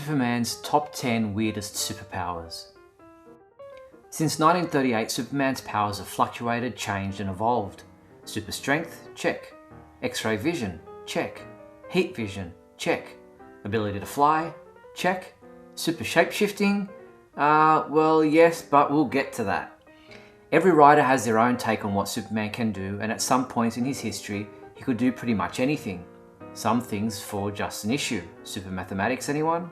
Superman's top 10 weirdest superpowers. Since 1938, Superman's powers have fluctuated, changed and evolved. Super strength? Check. X-ray vision? Check. Heat vision? Check. Ability to fly? Check. Super shapeshifting? Well, yes, but we'll get to that. Every writer has their own take on what Superman can do, and at some points in his history, he could do pretty much anything. Some things for just an issue. Super mathematics, anyone?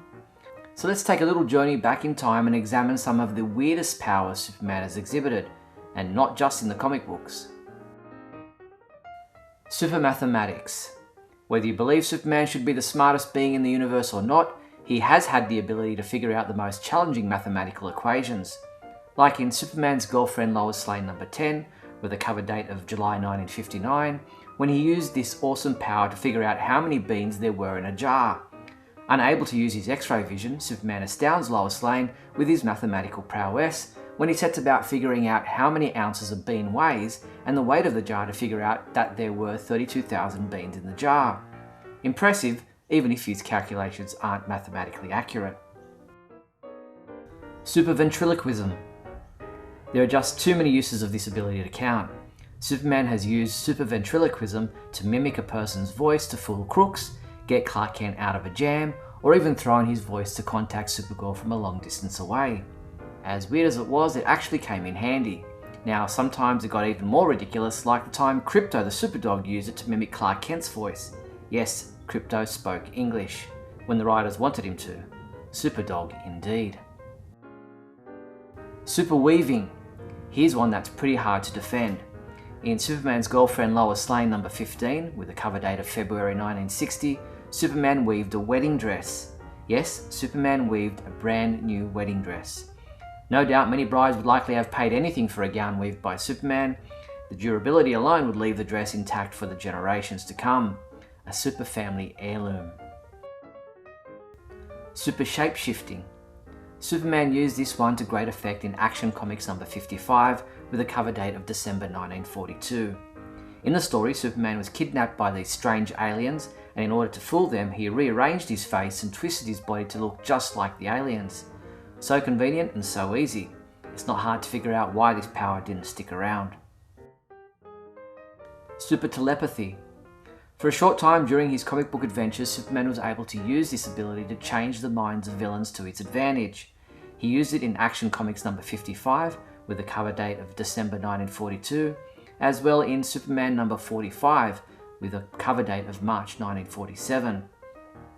So let's take a little journey back in time and examine some of the weirdest powers Superman has exhibited, and not just in the comic books. Super mathematics. Whether you believe Superman should be the smartest being in the universe or not, he has had the ability to figure out the most challenging mathematical equations. Like in Superman's girlfriend Lois Lane number 10, with a cover date of July 1959, when he used this awesome power to figure out how many beans there were in a jar. Unable to use his X-ray vision, Superman astounds Lois Lane with his mathematical prowess when he sets about figuring out how many ounces a bean weighs and the weight of the jar to figure out that there were 32,000 beans in the jar. Impressive, even if his calculations aren't mathematically accurate. Super ventriloquism. There are just too many uses of this ability to count. Superman has used super ventriloquism to mimic a person's voice to fool crooks, get Clark Kent out of a jam, or even throw in his voice to contact Supergirl from a long distance away. As weird as it was, it actually came in handy. Now, sometimes it got even more ridiculous, like the time Krypto the Superdog used it to mimic Clark Kent's voice. Yes, Krypto spoke English, when the writers wanted him to. Superdog indeed. Super weaving. Here's one that's pretty hard to defend. In Superman's girlfriend Lois Lane number 15, with a cover date of February 1960, Superman weaved a wedding dress. Yes, Superman weaved a brand new wedding dress. No doubt many brides would likely have paid anything for a gown weaved by Superman. The durability alone would leave the dress intact for the generations to come. A super family heirloom. Super shapeshifting. Superman used this one to great effect in Action Comics number 55 with a cover date of December 1942. In the story, Superman was kidnapped by these strange aliens, and in order to fool them, he rearranged his face and twisted his body to look just like the aliens. So convenient and so easy. It's not hard to figure out why this power didn't stick around. Super telepathy. For a short time during his comic book adventures, Superman was able to use this ability to change the minds of villains to his advantage. He used it in Action Comics number 55 with a cover date of December 1942, as well in Superman number 45 with a cover date of March 1947.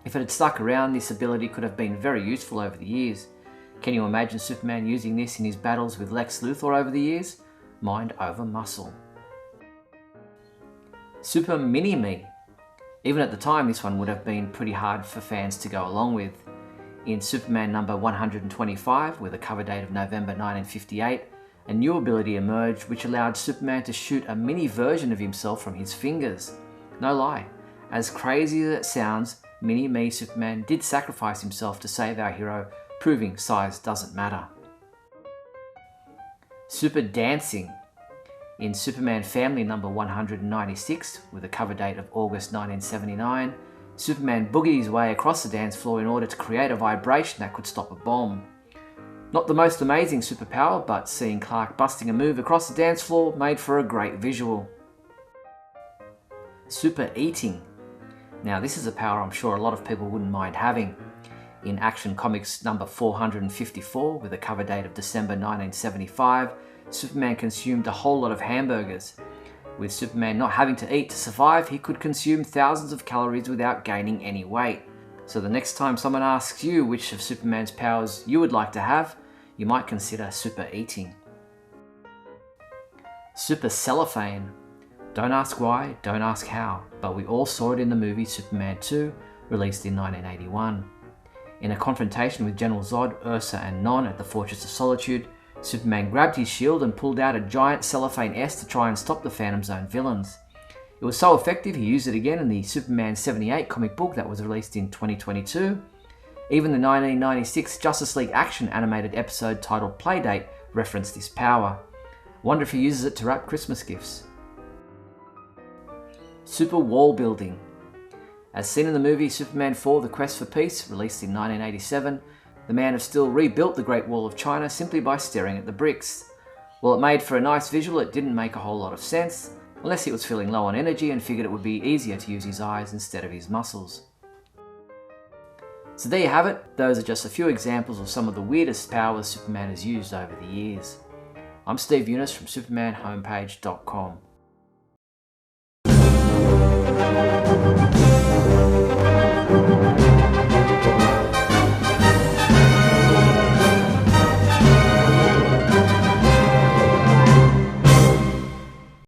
If it had stuck around, this ability could have been very useful over the years. Can you imagine Superman using this in his battles with Lex Luthor over the years? Mind over muscle. Super Mini-Me. Even at the time, this one would have been pretty hard for fans to go along with. In Superman number 125, with a cover date of November 1958, a new ability emerged which allowed Superman to shoot a mini version of himself from his fingers. No lie, as crazy as it sounds, Mini-Me Superman did sacrifice himself to save our hero, proving size doesn't matter. Super dancing. In Superman Family number 196, with a cover date of August 1979, Superman boogied his way across the dance floor in order to create a vibration that could stop a bomb. Not the most amazing superpower, but seeing Clark busting a move across the dance floor made for a great visual. Super eating. Now this is a power I'm sure a lot of people wouldn't mind having. In Action Comics number 454, with a cover date of December 1975, Superman consumed a whole lot of hamburgers. With Superman not having to eat to survive, he could consume thousands of calories without gaining any weight. So the next time someone asks you which of Superman's powers you would like to have, you might consider super eating. Super cellophane. Don't ask why, don't ask how, but we all saw it in the movie Superman 2, released in 1981. In a confrontation with General Zod, Ursa and Non at the Fortress of Solitude, Superman grabbed his shield and pulled out a giant cellophane S to try and stop the Phantom Zone villains. It was so effective he used it again in the Superman 78 comic book that was released in 2022. Even the 1996 Justice League Action animated episode titled Playdate referenced this power. Wonder if he uses it to wrap Christmas gifts. Super wall building. As seen in the movie Superman 4: The Quest for Peace, released in 1987, the Man of Steel rebuilt the Great Wall of China simply by staring at the bricks. While it made for a nice visual, it didn't make a whole lot of sense, unless he was feeling low on energy and figured it would be easier to use his eyes instead of his muscles. So there you have it. Those are just a few examples of some of the weirdest powers Superman has used over the years. I'm Steve Younis from SupermanHomepage.com.